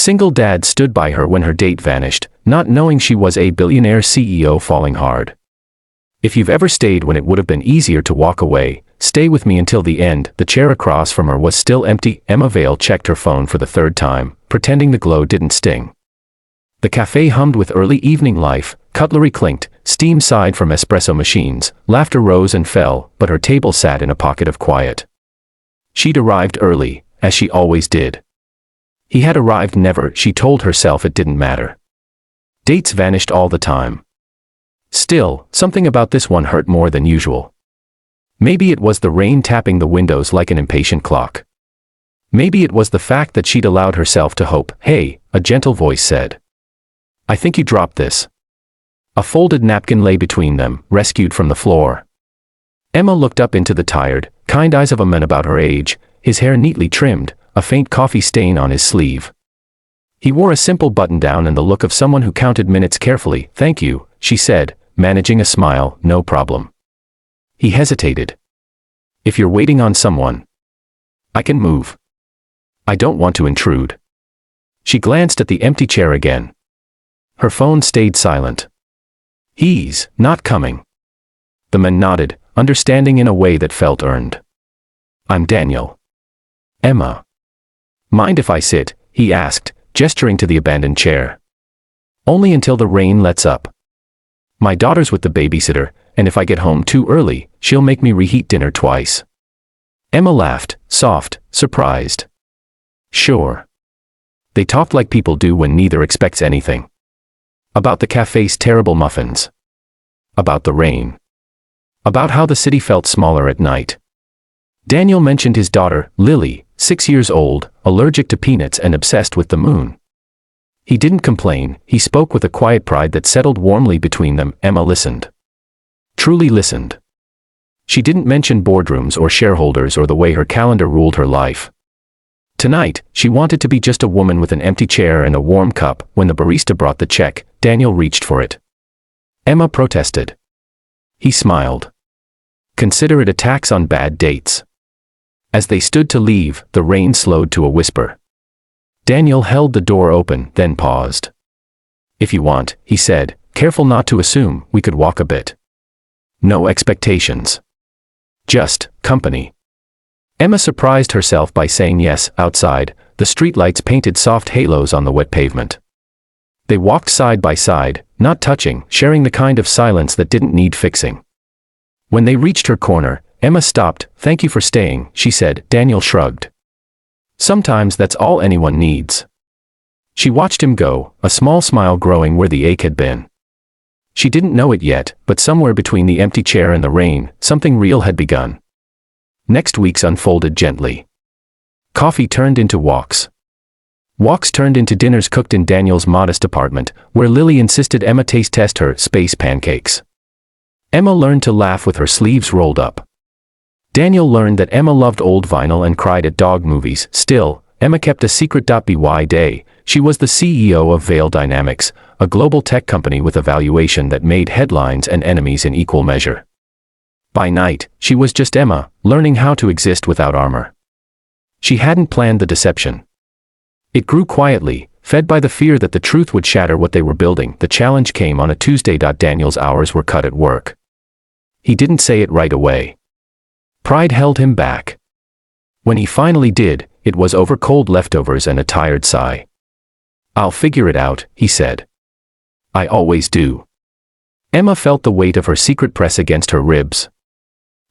single dad stood by her when her date vanished, not knowing she was a billionaire CEO falling hard. If you've ever stayed when it would have been easier to walk away, stay with me until the end. The chair across from her was still empty. Emma Vale checked her phone for the third time, pretending the glow didn't sting. The café hummed with early evening life, cutlery clinked, steam sighed from espresso machines, laughter rose and fell, but her table sat in a pocket of quiet. She'd arrived early, as she always did. He had arrived never. She told herself it didn't matter. Dates vanished all the time. Still, something about this one hurt more than usual. Maybe it was the rain tapping the windows like an impatient clock. Maybe it was the fact that she'd allowed herself to hope. "Hey," a gentle voice said. "I think you dropped this." A folded napkin lay between them, rescued from the floor. Emma looked up into the tired, kind eyes of a man about her age, his hair neatly trimmed, a faint coffee stain on his sleeve. He wore a simple button-down and the look of someone who counted minutes carefully. "Thank you," she said, managing a smile. "No problem." He hesitated. "If you're waiting on someone, I can move. I don't want to intrude." She glanced at the empty chair again. Her phone stayed silent. "He's not coming." The man nodded, understanding in a way that felt earned. "I'm Daniel." "Emma." "Mind if I sit?" he asked, gesturing to the abandoned chair. "Only until the rain lets up. My daughter's with the babysitter, and if I get home too early, she'll make me reheat dinner twice." Emma laughed, soft, surprised. "Sure." They talked like people do when neither expects anything. About the café's terrible muffins. About the rain. About how the city felt smaller at night. Daniel mentioned his daughter, Lily, 6 years old, allergic to peanuts and obsessed with the moon. He didn't complain, he spoke with a quiet pride that settled warmly between them. Emma listened. Truly listened. She didn't mention boardrooms or shareholders or the way her calendar ruled her life. Tonight, she wanted to be just a woman with an empty chair and a warm cup. When the barista brought the check, Daniel reached for it. Emma protested. He smiled. "Consider it a tax on bad dates." As they stood to leave, the rain slowed to a whisper. Daniel held the door open, then paused. "If you want," he said, careful not to assume, "we could walk a bit. No expectations. Just company." Emma surprised herself by saying yes. Outside, the streetlights painted soft halos on the wet pavement. They walked side by side, not touching, sharing the kind of silence that didn't need fixing. When they reached her corner, Emma stopped. "Thank you for staying," she said. Daniel shrugged. "Sometimes that's all anyone needs." She watched him go, a small smile growing where the ache had been. She didn't know it yet, but somewhere between the empty chair and the rain, something real had begun. Next week's unfolded gently. Coffee turned into walks. Walks turned into dinners cooked in Daniel's modest apartment, where Lily insisted Emma test her space pancakes. Emma learned to laugh with her sleeves rolled up. Daniel learned that Emma loved old vinyl and cried at dog movies. Still, Emma kept a secret. By day, she was the CEO of Vale Dynamics, a global tech company with a valuation that made headlines and enemies in equal measure. By night, she was just Emma, learning how to exist without armor. She hadn't planned the deception. It grew quietly, fed by the fear that the truth would shatter what they were building. The challenge came on a Tuesday. Daniel's hours were cut at work. He didn't say it right away. Pride held him back. When he finally did, it was over cold leftovers and a tired sigh. "I'll figure it out," he said. "I always do." Emma felt the weight of her secret press against her ribs.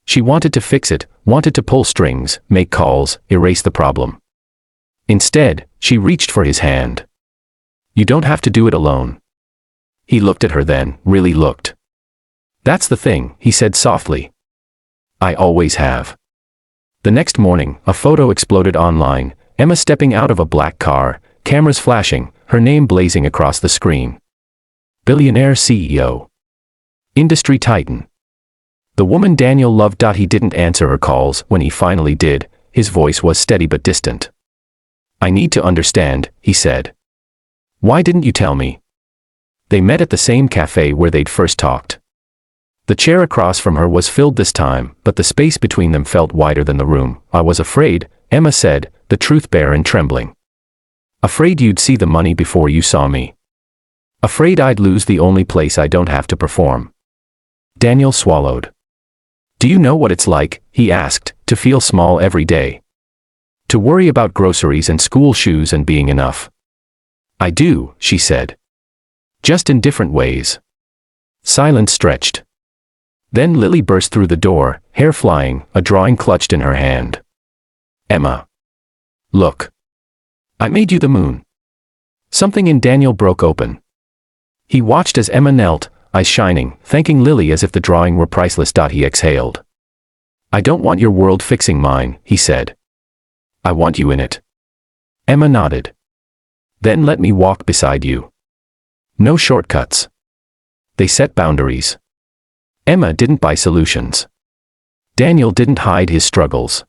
She wanted to fix it, wanted to pull strings, make calls, erase the problem. Instead, she reached for his hand. "You don't have to do it alone." He looked at her then, really looked. "That's the thing," he said softly. "I always have." The next morning, a photo exploded online, Emma stepping out of a black car, cameras flashing, her name blazing across the screen. Billionaire CEO. Industry titan. The woman Daniel loved. He didn't answer her calls. When he finally did, his voice was steady but distant. "I need to understand," he said. "Why didn't you tell me?" They met at the same cafe where they'd first talked. The chair across from her was filled this time, but the space between them felt wider than the room. "I was afraid," Emma said, the truth bare and trembling. Afraid you'd see the money before you saw me. Afraid I'd lose the only place I don't have to perform. Daniel swallowed. Do you know what it's like, he asked, to feel small every day? To worry about groceries and school shoes and being enough. I do, she said. Just in different ways. Silence stretched. Then Lily burst through the door, hair flying, a drawing clutched in her hand. Emma. Look. I made you the moon. Something in Daniel broke open. He watched as Emma knelt, eyes shining, thanking Lily as if the drawing were priceless. He exhaled. I don't want your world fixing mine, he said. I want you in it. Emma nodded. Then let me walk beside you. No shortcuts. They set boundaries. Emma didn't buy solutions. Daniel didn't hide his struggles.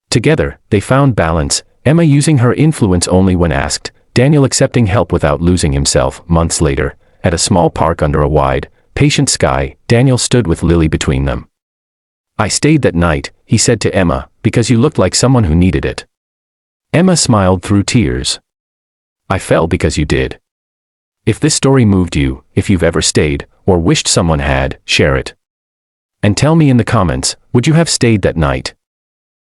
Together, they found balance, Emma using her influence only when asked, Daniel accepting help without losing himself. Months later, at a small park under a wide, patient sky, Daniel stood with Lily between them. I stayed that night, he said to Emma, because you looked like someone who needed it. Emma smiled through tears. I fell because you did. If this story moved you, if you've ever stayed, or wished someone had, share it. And tell me in the comments, would you have stayed that night?